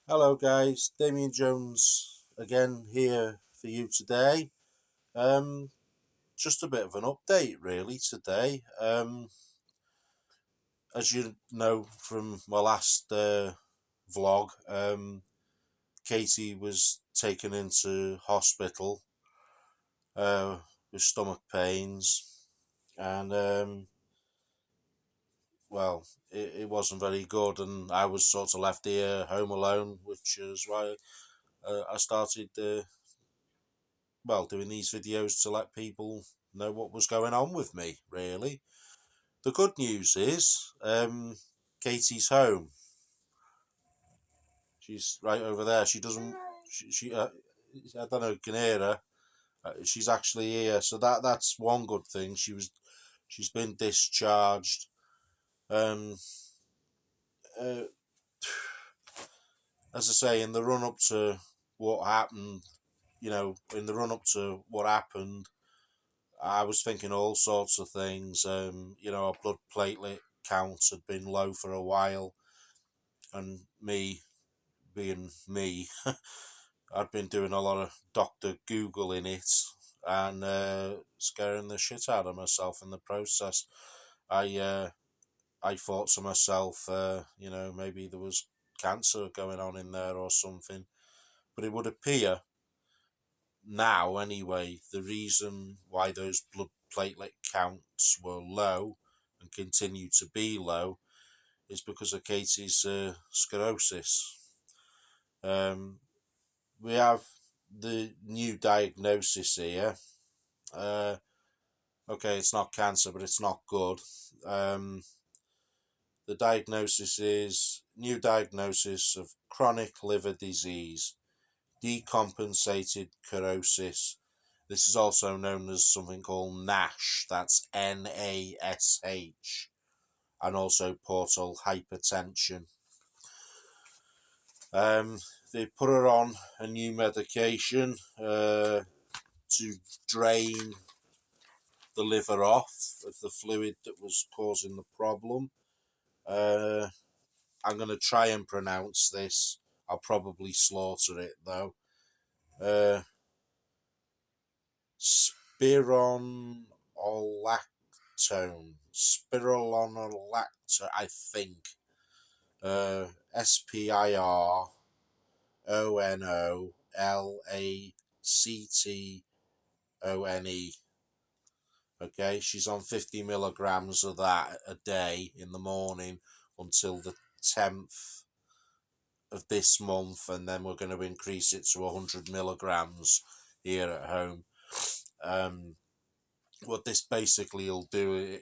Hello, guys. Damien Jones again here for you today. Um, just a bit of an update, really, today. As you know from my last vlog, Katie was taken into hospital with stomach pains, and well, it wasn't very good, and I was sort of left here home alone, which is why I started doing these videos to let people know what was going on with me, really. The good news is Katie's home. She's right over there. She doesn't. She I don't know. You can hear her. She's actually here, so that's one good thing. She's been discharged. Um, uh, as I say, in the run up to what happened, in the run up to what happened, I was thinking all sorts of things. Our blood platelet counts had been low for a while, and me being me, I'd been doing a lot of Doctor Googling it and scaring the shit out of myself in the process. I I thought to myself, maybe there was cancer going on in there or something, but it would appear now anyway, the reason why those blood platelet counts were low and continue to be low is because of Katie's sclerosis. Um, we have the new diagnosis here. Uh, okay, it's not cancer, but it's not good. The diagnosis is new diagnosis of chronic liver disease, decompensated cirrhosis. This is also known as something called NASH, that's NASH, and also portal hypertension. Um, they put her on a new medication to drain the liver off of the fluid that was causing the problem. Uh, I'm going to try and pronounce this. I'll probably slaughter it though. Uh, Spironolactone. Spironolactone, I think. Spironolactone. Okay, she's on 50 milligrams of that a day in the morning until the 10th of this month, and then we're going to increase it to 100 milligrams here at home. What this basically will do,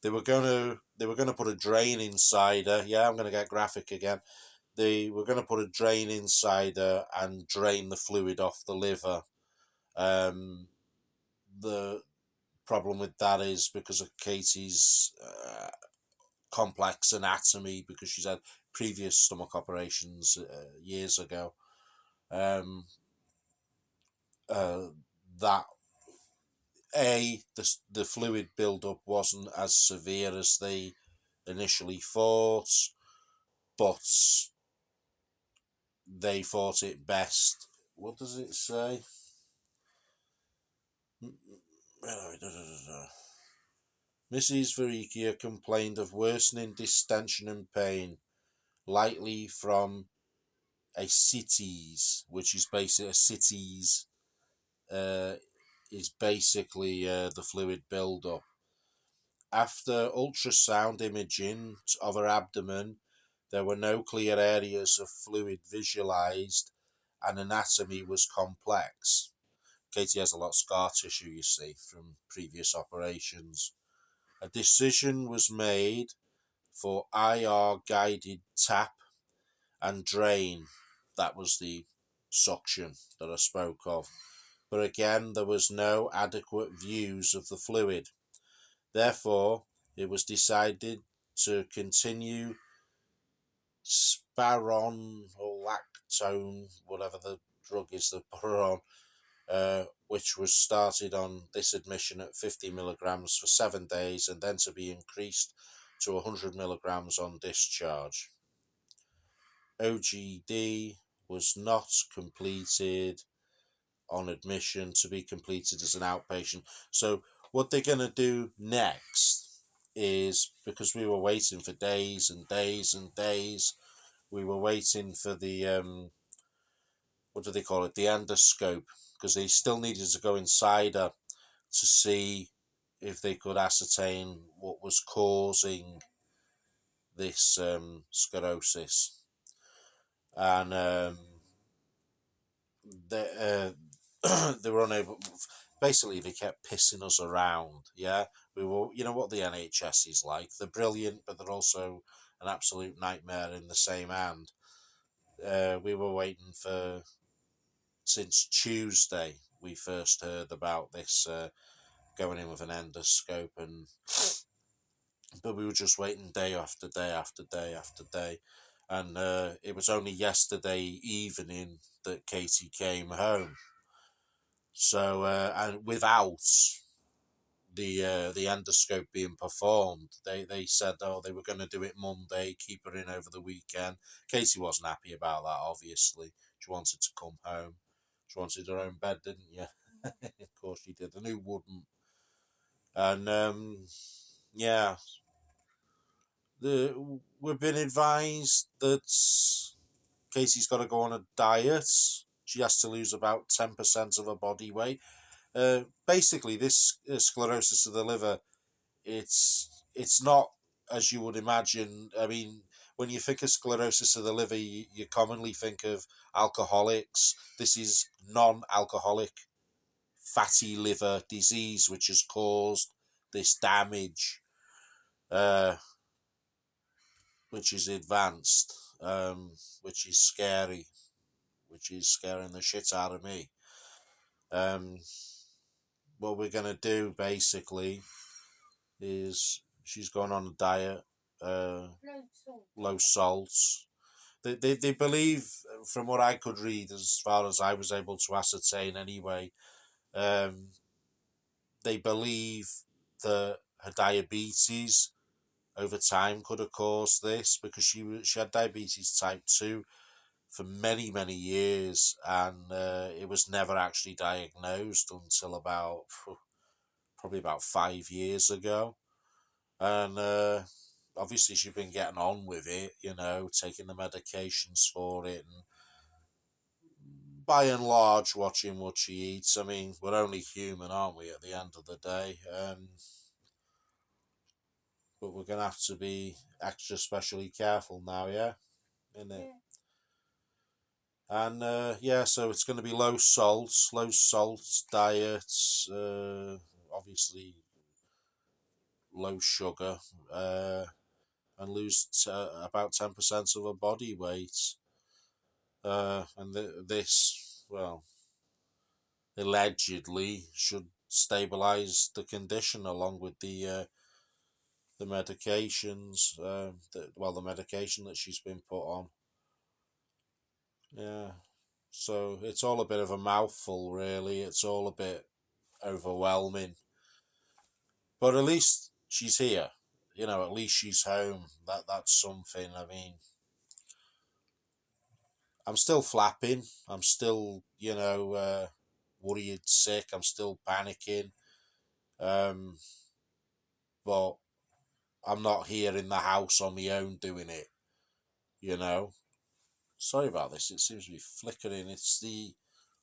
they were going to put a drain inside her. Yeah, I'm going to get graphic again. They were going to put a drain inside her and drain the fluid off the liver. The problem with that is because of Katie's complex anatomy, because she's had previous stomach operations years ago. Um, that the fluid buildup wasn't as severe as they initially thought, but they thought it best. What does it say? Mrs. Varikia complained of worsening distension and pain, likely from ascites, which is basically ascites, is basically the fluid buildup. After ultrasound imaging of her abdomen, there were no clear areas of fluid visualized, and anatomy was complex. Katie has a lot of scar tissue, you see, from previous operations. A decision was made for IR guided tap and drain. That was the suction that I spoke of. But again, there was no adequate views of the fluid. Therefore, it was decided to continue spironolactone, whatever the drug is they put her on, which was started on this admission at 50 milligrams for 7 days and then to be increased to 100 milligrams on discharge. OGD was not completed on admission to be completed as an outpatient. So what they're going to do next is, because we were waiting for days and days and days, we were waiting for the what do they call it, the endoscope, because they still needed to go inside her to see if they could ascertain what was causing this sclerosis. And they they were unable. Basically, they kept pissing us around. Yeah, we were. You know what the NHS is like. They're brilliant, but they're also an absolute nightmare in the same hand. We were waiting for since Tuesday. We first heard about this going in with an endoscope, and but we were just waiting day after day after day after day, and it was only yesterday evening that Katie came home. So and without the endoscope being performed, they said, oh, they were going to do it Monday, keep her in over the weekend. Katie wasn't happy about that. Obviously, she wanted to come home. She wanted her own bed, didn't you? Of course she did, and who wouldn't? And yeah, we've been advised that Katie's got to go on a diet. She has to lose about 10% of her body weight. Basically, this sclerosis of the liver, it's not as you would imagine. I mean, when you think of sclerosis of the liver, you commonly think of alcoholics. This is non-alcoholic fatty liver disease, which has caused this damage, uh, which is advanced, which is scary, which is scaring the shit out of me. Um, what we're gonna do basically is she's gone on a diet, low salts. They believe, from what I could read, as far as I was able to ascertain anyway, um, they believe that her diabetes over time could have caused this, because she had diabetes type 2 for many years, and it was never actually diagnosed until about probably about 5 years ago. And obviously she's been getting on with it, taking the medications for it, and by and large watching what she eats. I mean, we're only human, aren't we, at the end of the day? But we're gonna have to be extra specially careful now, yeah, isn't it? And yeah, so it's going to be low salt diets, obviously low sugar, and lose about 10% of her body weight. And this, well, allegedly should stabilize the condition, along with the medications, the medication that she's been put on. Yeah. So it's all a bit of a mouthful, really. It's all a bit overwhelming. But at least she's here. At least she's home. That's something. I mean, I'm still flapping. I'm still, worried, sick. I'm still panicking. Um, but I'm not here in the house on my own doing it. You know. Sorry about this. It seems to be flickering. It's the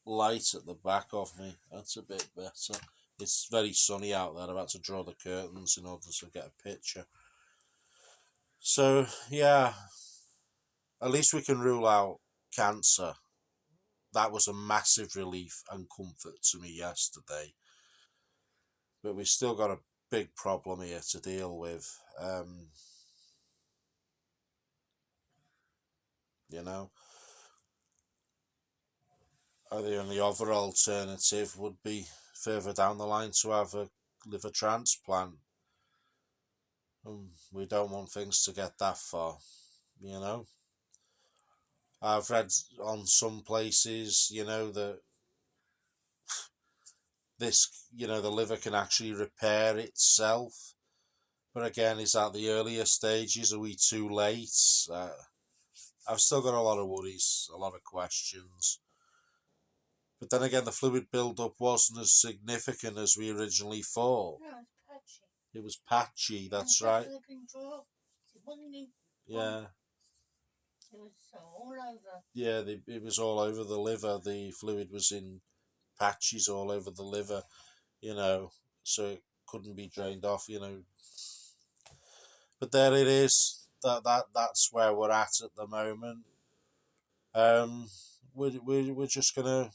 light at the back of me. That's a bit better. It's very sunny out there. I've had to draw the curtains in order to get a picture. So, yeah, at least we can rule out cancer. That was a massive relief and comfort to me yesterday. But we've still got a big problem here to deal with. You know, the only other alternative would be further down the line to have a liver transplant. We don't want things to get that far, you know. I've read on some places, that the liver can actually repair itself. But again, is that the earlier stages? Are we too late? I've still got a lot of worries, a lot of questions. But then again, the fluid build-up wasn't as significant as we originally thought. No, it's patchy. It was patchy, that's It right. flipping drop. It wasn't in. Yeah. It was all over. Yeah, it was all over the liver. The fluid was in patches all over the liver, so it couldn't be drained off. But there it is. That's where we're at the moment. Um, we're just gonna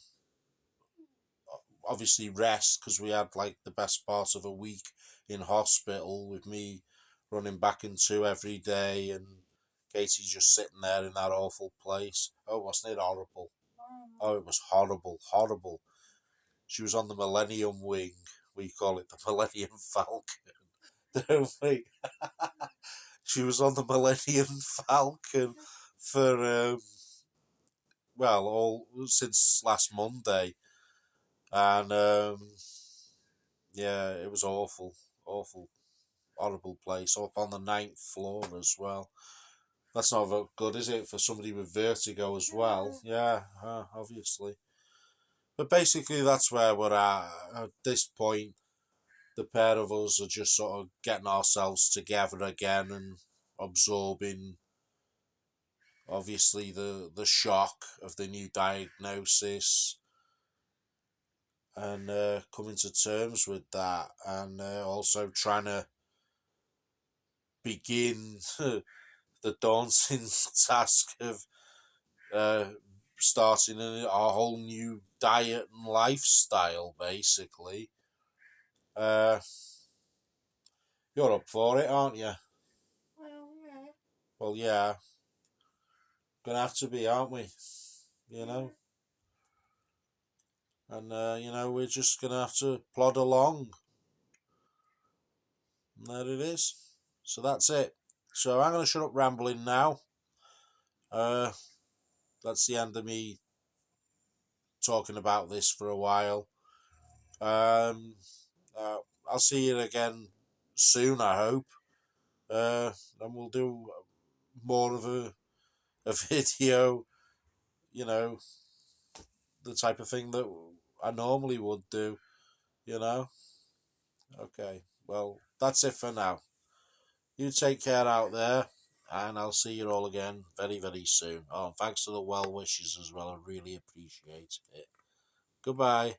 obviously rest because we had like the best part of a week in hospital with me running back and two every day and Katie just sitting there in that awful place. Oh, wasn't it horrible? Oh, it was horrible, horrible. She was on the Millennium Wing. We call it the Millennium Falcon, don't we? She was on the Millennium Falcon for all since last Monday, and yeah, it was awful, awful, horrible place. Up on the ninth floor as well. That's not very good, is it, for somebody with vertigo as well? Yeah, obviously. But basically, that's where we're at this point. The pair of us are just sort of getting ourselves together again and absorbing, obviously, the shock of the new diagnosis and coming to terms with that, and also trying to begin the daunting task of uh, starting a whole new diet and lifestyle, basically. Uh, you're up for it, aren't you? Well, yeah. Well, yeah. Gonna have to be, aren't we? You know? And, we're just gonna have to plod along. And there it is. So that's it. So I'm gonna shut up rambling now. Uh, that's the end of me talking about this for a while. Um, I'll see you again soon, I hope. And we'll do more of a video, you know, the type of thing that I normally would do, you know. Okay, well, that's it for now. You take care out there, and I'll see you all again very, very soon. Oh, thanks for the well wishes as well. I really appreciate it. Goodbye.